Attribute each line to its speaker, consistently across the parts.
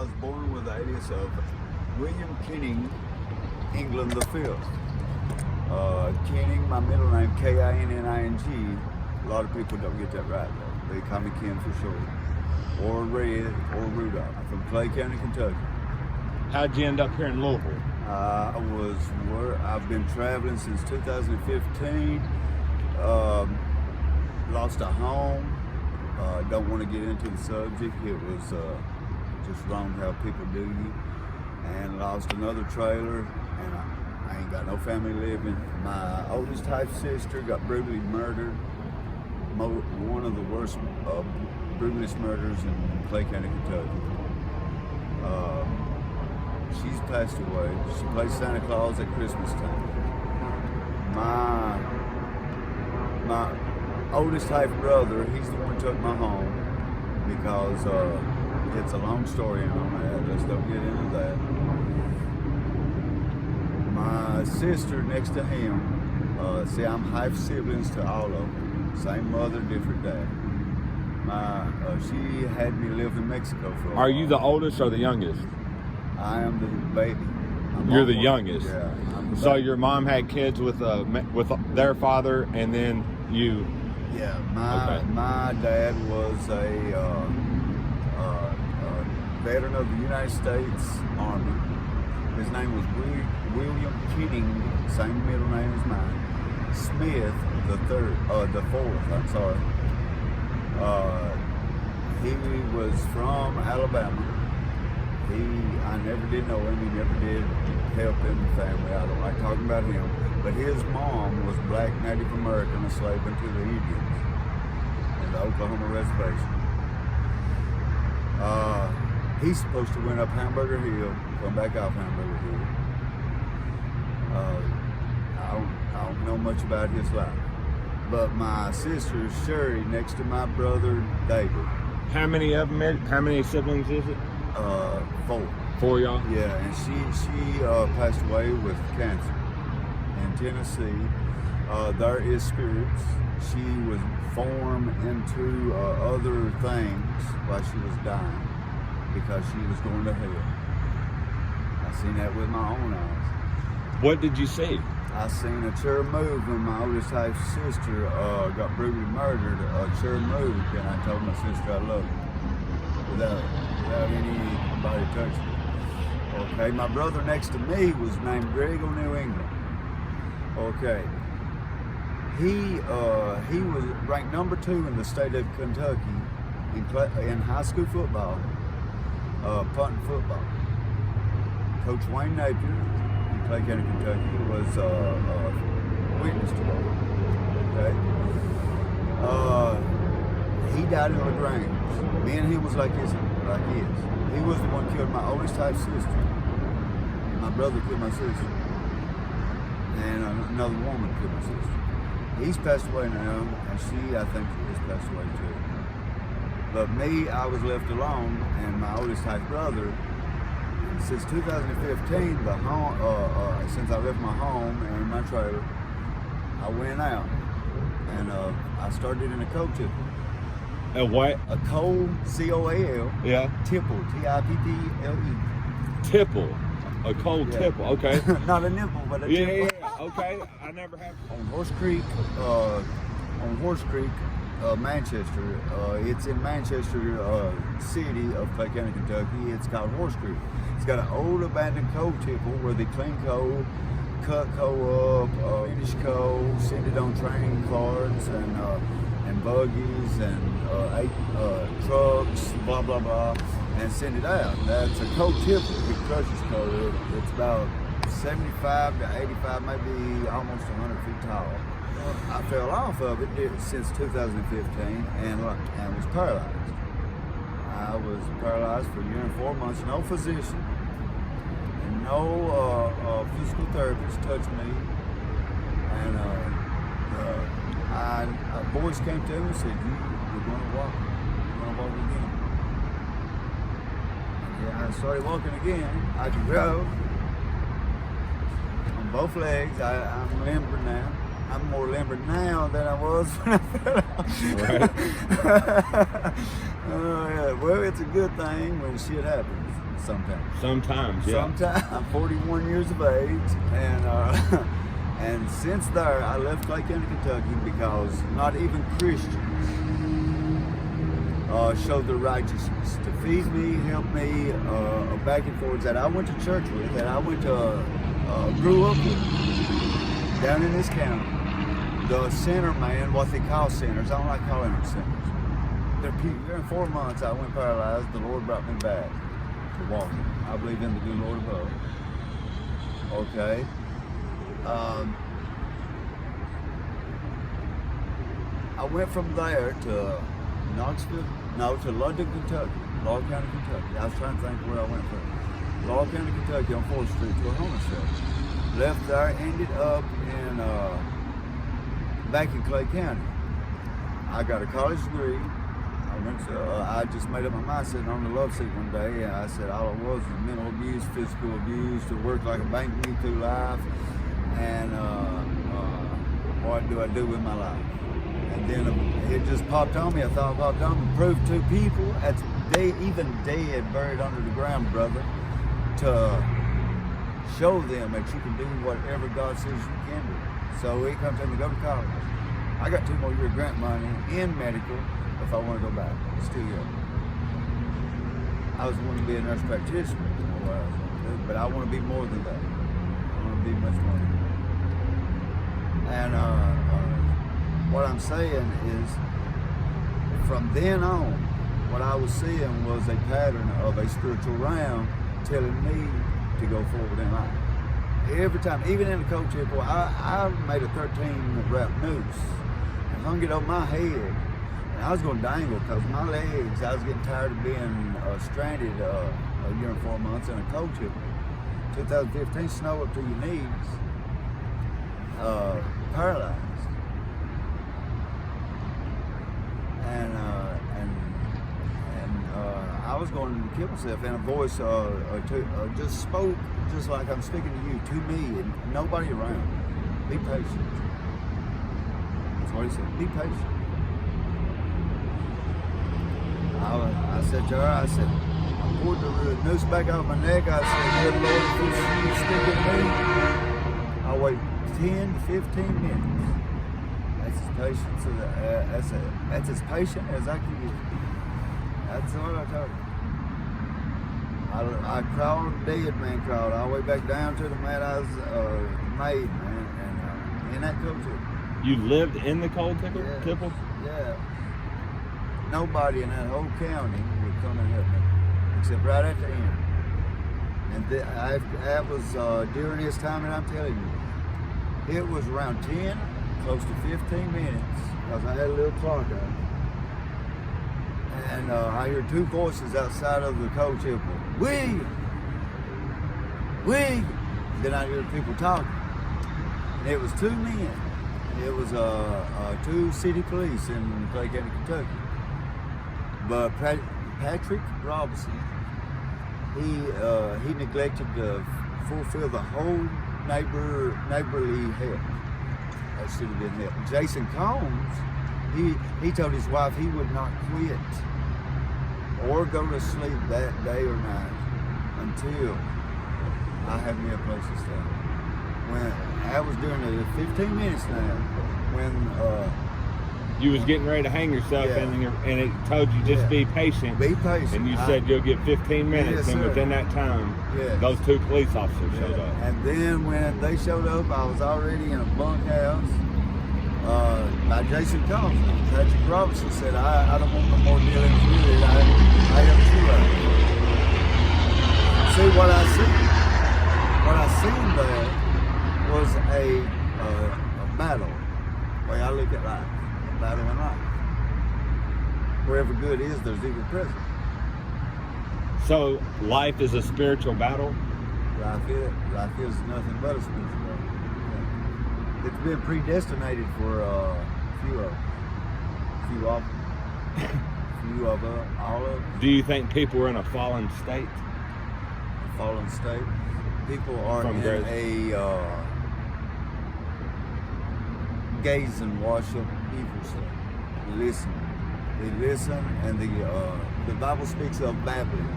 Speaker 1: was born with the alias of William Kinning, England the Fifth. Kinning, my middle name, Kinning. A lot of people don't get that right though. They call me Ken for short. Or Red, or Rudolph. I'm from Clay County, Kentucky.
Speaker 2: How'd you end up here in Louisville?
Speaker 1: I've been traveling since 2015. Lost a home. Don't want to get into the subject. It was just wrong how people do you. And lost another trailer, and I ain't got no family living. My oldest half sister got brutally murdered. One of the worst, brutalest murders in Clay County, Kentucky. She's passed away. She plays Santa Claus at Christmas time. My oldest half brother, he's the one who took my home because it's a long story on that. Let's don't get into that. My sister next to him, see, I'm half siblings to all of them. Same mother, different dad. She had me live in Mexico for a while.
Speaker 2: Are you the oldest or the youngest?
Speaker 1: I am the baby.
Speaker 2: You're the youngest.
Speaker 1: Yeah.
Speaker 2: So your mom had kids with their father, and then you.
Speaker 1: Yeah. My dad was a veteran of the United States Army. His name was William Kinning, same middle name as mine. Smith, the fourth. I'm sorry. He was from Alabama. I never did know him. He never did help in the family. I don't like talking about him. But his mom was black Native American enslavement to the Indians in the Oklahoma reservation. He's supposed to went up Hamburger Hill, come back off Hamburger Hill. I don't know much about his life. But my sister Sherry, next to my brother David.
Speaker 2: How many siblings is it?
Speaker 1: 4.
Speaker 2: 4 y'all?
Speaker 1: Yeah, and she passed away with cancer in Tennessee. There is spirits. She was formed into other things while she was dying because she was going to hell. I seen that with my own eyes.
Speaker 2: What did you see?
Speaker 1: I seen a chair move when my oldest half sister got brutally murdered. A chair moved, and I told my sister I loved her without anybody touching her. Okay, my brother next to me was named Greg O'Neill England. Okay, he was ranked number 2 in the state of Kentucky in high school football, punting football. Coach Wayne Napier, Clay County, Kentucky, was witness to that. Okay. He died in LaGrange. Me and him was like his. He was the one who killed my oldest half sister. My brother killed my sister, and another woman killed my sister. He's passed away now, and she, I think, has passed away too. But me, I was left alone, and my oldest half brother. Since 2015, since I left my home and my trailer, I went out and I started in a coal tipple.
Speaker 2: A what?
Speaker 1: A coal, C-O-A-L.
Speaker 2: Yeah.
Speaker 1: Tipple, T-I-P-P-L-E.
Speaker 2: Tipple. A coal tipple. Okay.
Speaker 1: Not a nipple, but a tipple.
Speaker 2: Yeah. Okay. I never have.
Speaker 1: On Horse Creek, Manchester. It's in Manchester city of Clay County, Kentucky. It's called Horse Creek. It's got an old abandoned coal tipple where they clean coal, cut coal up, finish coal, send it on train cars and buggies and trucks, blah blah blah, and send it out. That's a coal tipple. It crushes coal. It's about 75 to 85, maybe almost 100 feet tall. I fell off of it since 2015 and was paralyzed. I was paralyzed for a year and 4 months. No physician and no physical therapist touched me. And a voice came to me and said, "You're going to walk. You're going to walk again." And I started walking again. I could go on both legs. I'm limber now. I'm more limber now than I was when I fell off.
Speaker 2: Right.
Speaker 1: Yeah. Well, it's a good thing when shit happens sometimes.
Speaker 2: Sometimes, yeah.
Speaker 1: Sometimes. I'm 41 years of age, and and since there, I left Clay County, Kentucky, because not even Christians showed their righteousness to feed me, help me, back and forwards. That I went to church with, that I went to, grew up with, down in this county. The sinner man, what they call sinners, I don't like calling them sinners. During 4 months, I went paralyzed. The Lord brought me back to walking. I believe in the good Lord above. Okay. I went from there to to London, Kentucky, Law County, Kentucky. I was trying to think where I went from. Law County, Kentucky on 4th Street to a homeless shelter. Left there, ended up in back in Clay County. I got a college degree. I just made up my mind sitting on the love seat one day, and I said all it was mental abuse, physical abuse, to work like a bank me through life, and what do I do with my life? And then it just popped on me. A thought popped on me. Proved to people, even dead, buried under the ground, brother, to show them that you can do whatever God says you can do. So it comes in to go to college. I got 2 more year grant money in medical if I want to go back. Still young. I was wanting to be a nurse practitioner, but I want to be more than that. I want to be much more than that. And what I'm saying is, from then on, what I was seeing was a pattern of a spiritual realm telling me to go forward in life. Every time, even in the coach hippo, I made a 13 wrap noose and hung it on my head. And I was going to dangle because my legs, I was getting tired of being stranded a year and 4 months in a coach hippo. 2015, snow up to your knees, paralyzed. And I was going to kill myself, and a voice just spoke, just like I'm speaking to you, to me, and nobody around. Be patient. That's what he said. Be patient. I said to her, I said, I pulled the noose back off my neck. I said, good Lord, if you stick with me, I'll wait 10 to 15 minutes. That's as patient that's as patient as I can get. That's what I told her. I crawled, dead man crawled, all the way back down to the mat I was made, man, and in that cold tipple.
Speaker 2: You lived in the cold tipple?
Speaker 1: Yeah. Nobody in that whole county would come and help me, except right at the end. And that was during this time, and I'm telling you, it was around 10, close to 15 minutes, because I had a little clock out. And I hear 2 voices outside of the coach hippo. William! Then I hear people talking. And it was 2 men. It was 2 city police in Clay County, Kentucky. But Patrick Robinson, he neglected to fulfill the whole neighborly help. That should have been help. Jason Combs, he told his wife he would not quit or go to sleep that day or night until I had me a place to stay. When I was doing the 15 minutes now, when
Speaker 2: you was getting ready to hang yourself,
Speaker 1: yeah.
Speaker 2: and it told you just be patient.
Speaker 1: Be patient.
Speaker 2: And you said you'll get 15 minutes,
Speaker 1: yes,
Speaker 2: and
Speaker 1: sir.
Speaker 2: within that time,
Speaker 1: yes.
Speaker 2: those 2 police officers showed up.
Speaker 1: And then when they showed up, I was already in a bunkhouse by Jason Combs. Patrick Robinson said, I don't want no more dealings with it. I have two out. See, what I seen there was a battle. The way I look at life, a battle in life. Wherever good is, there's evil present.
Speaker 2: So life is a spiritual battle?
Speaker 1: Life is nothing but a spiritual battle. Yeah. It's been predestinated for few of all of us.
Speaker 2: Do you think people are in a fallen state?
Speaker 1: A fallen state. People are in a gaze and watch of evil stuff. Listen. They listen, and the Bible speaks of babbling.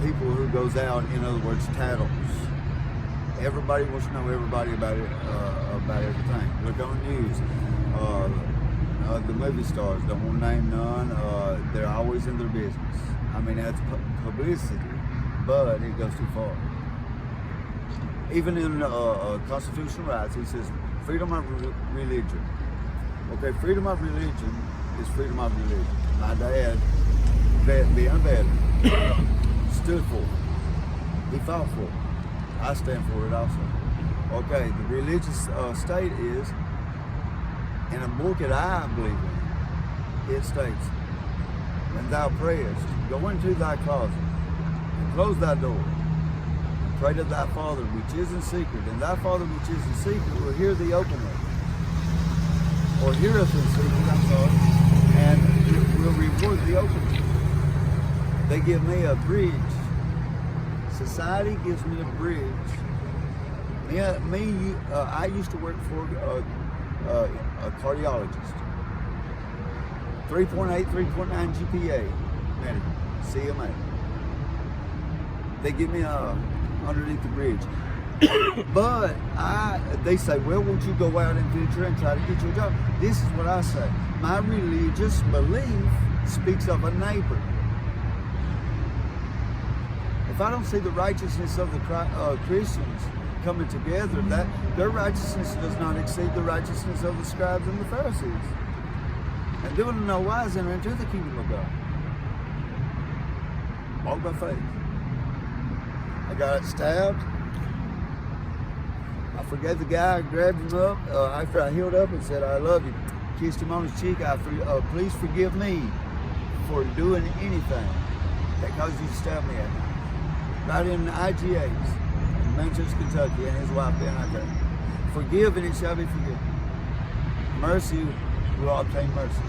Speaker 1: People who goes out, in other words, tattles. Everybody wants to know everybody about it, about everything. Look on the news. The movie stars, don't want to name none. They're always in their business. I mean, that's publicity, but it goes too far. Even in constitutional rights, he says freedom of religion. Okay, freedom of religion is freedom of religion. My dad, being a veteran, stood for it. He fought for it. I stand for it also. Okay, the religious state is, in a book that I believe in, it states, when thou prayest, go into thy closet and close thy door and pray to thy Father which is in secret, and thy Father which is in secret will hear thee openly, or heareth in secret, and will reward thee openly. They give me a bridge. Society gives me a bridge. I used to work for a cardiologist. 3.8, 3.9 GPA, medical, CMA. They give me underneath the bridge. But they say, well, won't you go out in the future and try to get your job? This is what I say. My religious belief speaks of a neighbor. If I don't see the righteousness of the Christians coming together, that their righteousness does not exceed the righteousness of the scribes and the Pharisees. And doing no wise enter into the kingdom of God. Walk by faith. I got stabbed. I forgave the guy. I grabbed him up after I healed up and said, I love you. Kissed him on his cheek. Please forgive me for doing anything that caused you to stab me at night. Right in the IGAs in Manchester, Kentucky, and his wife being out there. Forgive and it shall be forgiven. Mercy will obtain mercy.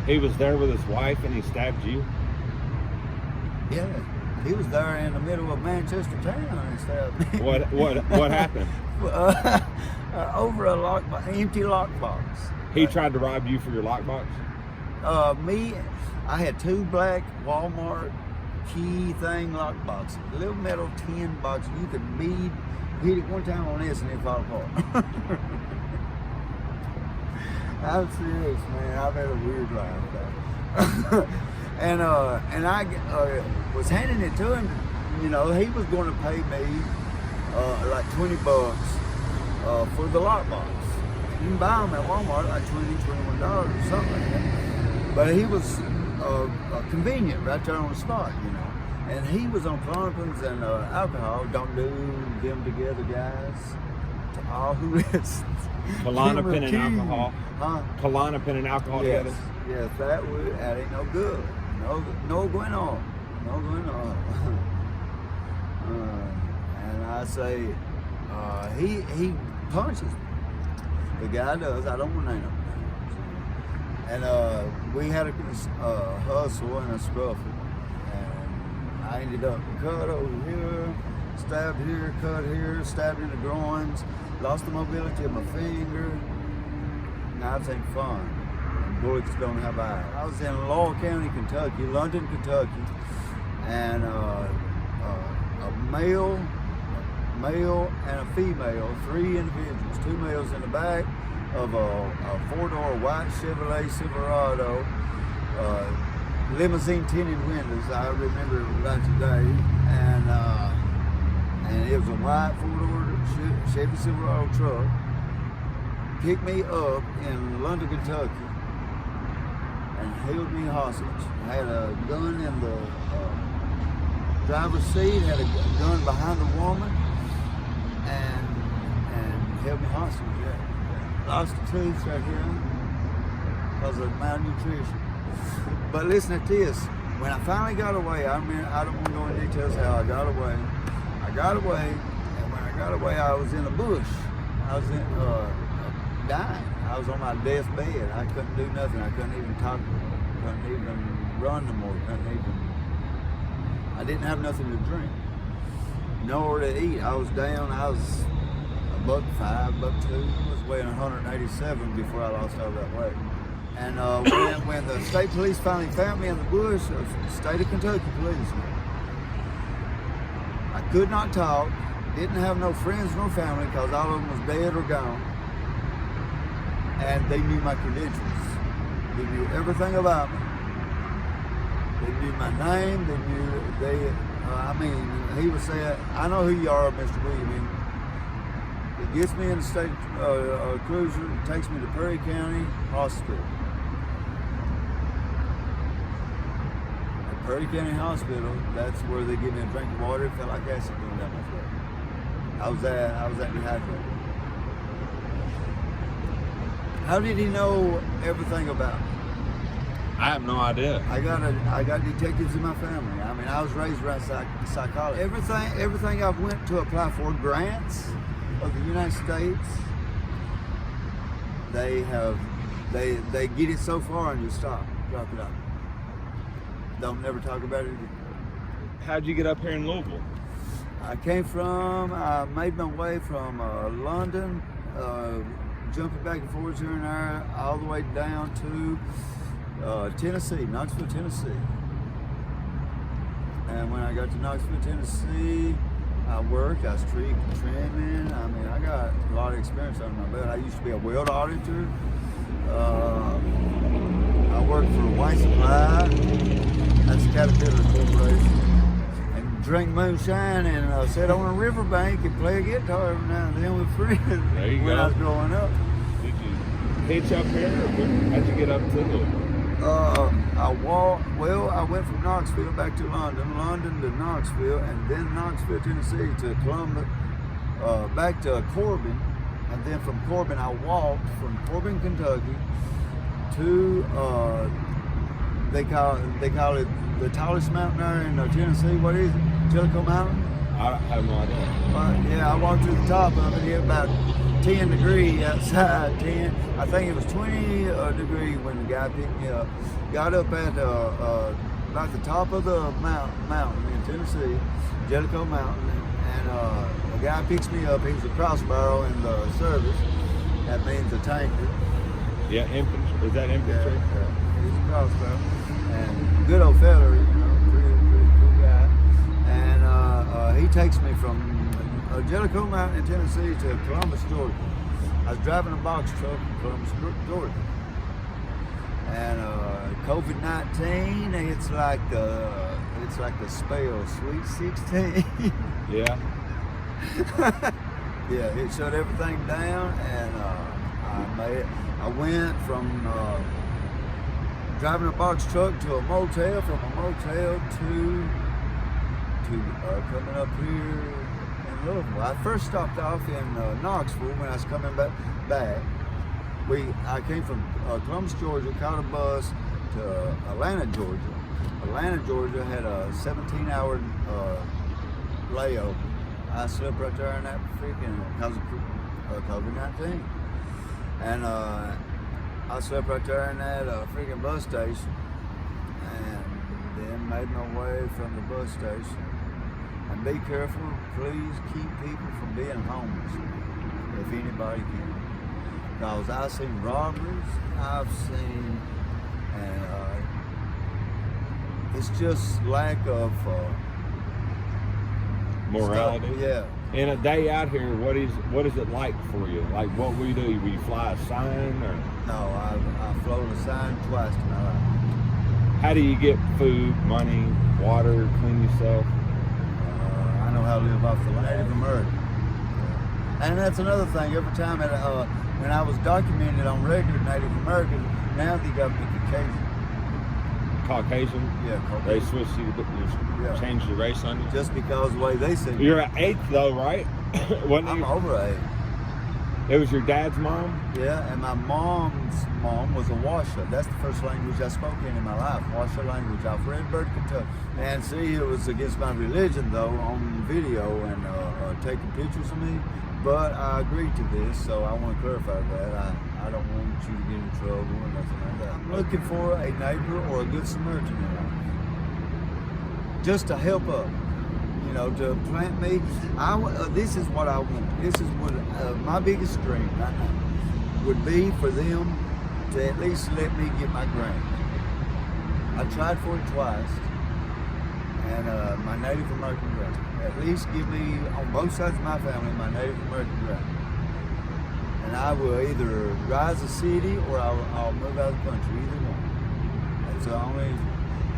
Speaker 2: He was there with his wife and he stabbed you?
Speaker 1: Yeah, he was there in the middle of Manchester town and stabbed me.
Speaker 2: What happened?
Speaker 1: Over a empty lockbox.
Speaker 2: He tried to rob you for your lockbox?
Speaker 1: I had two black Walmart key thing lockboxes, a little metal tin box. You could hit it one time on this and it fall apart. I'm serious, man. I've had a weird life. and I was handing it to him. You know, he was going to pay me like $20 for the lockbox. You can buy them at Walmart like $20, $21 or something like that. But he was convenient right there on the spot, you know. And he was on Klonopins and alcohol. Don't do them together, guys. To all who listen.
Speaker 2: Klonopin and alcohol?
Speaker 1: Huh?
Speaker 2: Klonopin and alcohol together?
Speaker 1: Yes, that ain't no good. No going on. No going on. And I say, he punches me. The guy does. I don't want to name him. And we had a hustle and a scuffle, and I ended up cut over here, stabbed here, cut here, stabbed in the groins, lost the mobility of my finger. Knives ain't fun, and bullets don't have eyes. I was in Laurel County, Kentucky, London, Kentucky, and a male and a female, 3 individuals, 2 males in the back of a 4-door white Chevrolet Silverado, limousine tinted windows. I remember it right today, and it was a white 4-door Chevy Silverado truck. Picked me up in London, Kentucky, and held me hostage. I had a gun in the driver's seat, had a gun behind the woman, and held me hostage. Yeah. Lost a tooth right here because of malnutrition. But listen to this. When I finally got away, I don't want to go into details how I got away. I got away, and when I got away, I was in a bush. I was dying. I was on my deathbed. I couldn't do nothing. I couldn't even talk. Couldn't even run no more. I didn't have nothing to drink, nor to eat. I was down. I was 1.5, $1.2. I was weighing 187 before I lost all that weight. And when the state police finally found me in the bush, state of Kentucky police, I could not talk, didn't have no friends nor family because all of them was dead or gone. And they knew my credentials. They knew everything about me. They knew my name. He was saying, "I know who you are, Mr. William." He gets me in the state cruiser, takes me to Perry County Hospital. At Perry County Hospital, that's where they give me a drink of water. It felt like acid going down my throat. I was that dehydrated. How did he know everything about me?
Speaker 2: I have no idea.
Speaker 1: I got detectives in my family. I mean, I was raised around psychology. Everything I've went to apply for, grants of the United States, they get it so far and just drop it out. Don't never talk about it again.
Speaker 2: How'd you get up here in Louisville?
Speaker 1: I made my way from London, jumping back and forth here and there, all the way down to Tennessee, Knoxville, Tennessee. And when I got to Knoxville, Tennessee, I worked. I was tree trimming. I mean, I got a lot of experience under my belt. I used to be a weld auditor. I worked for White Supply. That's Caterpillar Corporation. And drink moonshine and sit on a riverbank and play a guitar every now and then with friends when I was growing up.
Speaker 2: Did you hitch up here, or how'd you get up to Louisville?
Speaker 1: I went from Knoxville back to London, London to Knoxville, and then Knoxville, Tennessee to Columbus, back to Corbin, and then from Corbin I walked from Corbin, Kentucky to they call it the tallest mountain there in Tennessee. What is it? Jellicoe Mountain?
Speaker 2: I have no idea.
Speaker 1: Yeah, I walked to the top of it. It was about 10 degrees outside. 10. I think it was 20 degrees when the guy picked me up. Got up at about the top of the mountain in Tennessee, Jellicoe Mountain, and the guy picks me up. He's a crossbarrel in the service. That means a tanker.
Speaker 2: Yeah, infantry. Is that infantry?
Speaker 1: Yeah. He's a crossbarrel. And good old fella, pretty cool guy. And he takes me from Jellicoe Mountain in Tennessee to Columbus, Georgia. I was driving a box truck in Columbus, Georgia. And COVID-19, it's like the spell, Sweet 16.
Speaker 2: Yeah.
Speaker 1: Yeah, it shut everything down, and I went from driving a box truck to a motel, from a motel to coming up here in Louisville. I first stopped off in Knoxville when I was coming back. I came from Columbus, Georgia, caught a bus to Atlanta, Georgia. Atlanta, Georgia had a 17-hour layover. I slept right there in that freaking, because of COVID-19. And I slept right there in that freaking bus station, and then made my way from the bus station. And be careful, please keep people from being homeless, if anybody can. Because I've seen robberies, I've seen, and it's just lack of
Speaker 2: morality.
Speaker 1: Stuff. Yeah.
Speaker 2: In a day out here, what is it like for you? Like, what will you do? Will you fly a sign, or?
Speaker 1: No, I floated a sign twice in my life.
Speaker 2: How do you get food, money, water, clean yourself?
Speaker 1: I know how to live off the Native American. And that's another thing. Every time when I was documented on regular Native American, now they got me
Speaker 2: Caucasian?
Speaker 1: Yeah, Caucasian.
Speaker 2: They switched you, changed the race on you?
Speaker 1: Just because the way they see me.
Speaker 2: You're an 8th though, right?
Speaker 1: I'm over 8.
Speaker 2: It was your dad's mom?
Speaker 1: Yeah, and my mom's mom was a Washoe. That's the first language I spoke in my life, Washoe language, off Redbird, Kentucky. And see, it was against my religion, though, on video and taking pictures of me. But I agreed to this, so I want to clarify that. I don't want you to get in trouble or nothing like that. I'm looking for a neighbor or a good Samaritan in life. Just to help up. you know, to plant me. This is what I want. This is what my biggest dream right now would be for them to at least let me get my grant. I tried for it twice, and my Native American grant. At least give me, on both sides of my family, my Native American grant. And I will either rise a city or I'll move out of the country, either one. That's the only,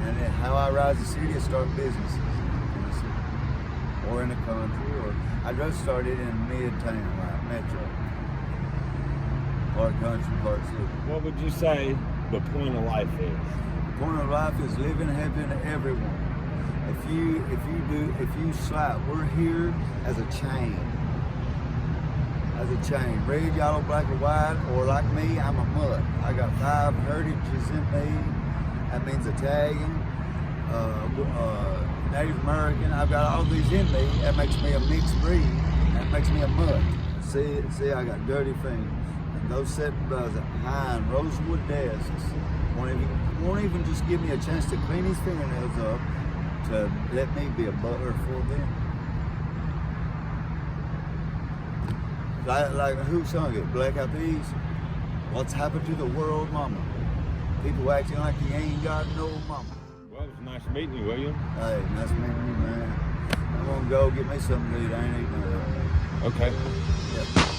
Speaker 1: and then how I rise a city is start businesses in the city or in the country, or I'd rather start it in mid-town, like metro. Part country, part city.
Speaker 2: What would you say the point of life is?
Speaker 1: The point of life is living, helping everyone. If you slap, we're here as a chain. As a chain, red, yellow, black, or white, or like me, I'm a mutt. I got 5 heritages in me. That means Italian, Native American. I've got all these in me. That makes me a mixed breed. That makes me a mutt. See, I got dirty fingers. And those sitting behind rosewood desks won't even just give me a chance to clean his fingernails up to let me be a butler for them. Like who sung it? Black Eyed Peas. What's happened to the world, mama? People acting like you ain't got no mama.
Speaker 2: Well, it was nice meeting you, William.
Speaker 1: Hey, nice meeting you, man. I'm gonna go get me something to eat. I ain't eating nothing.
Speaker 2: Okay.
Speaker 1: Yep.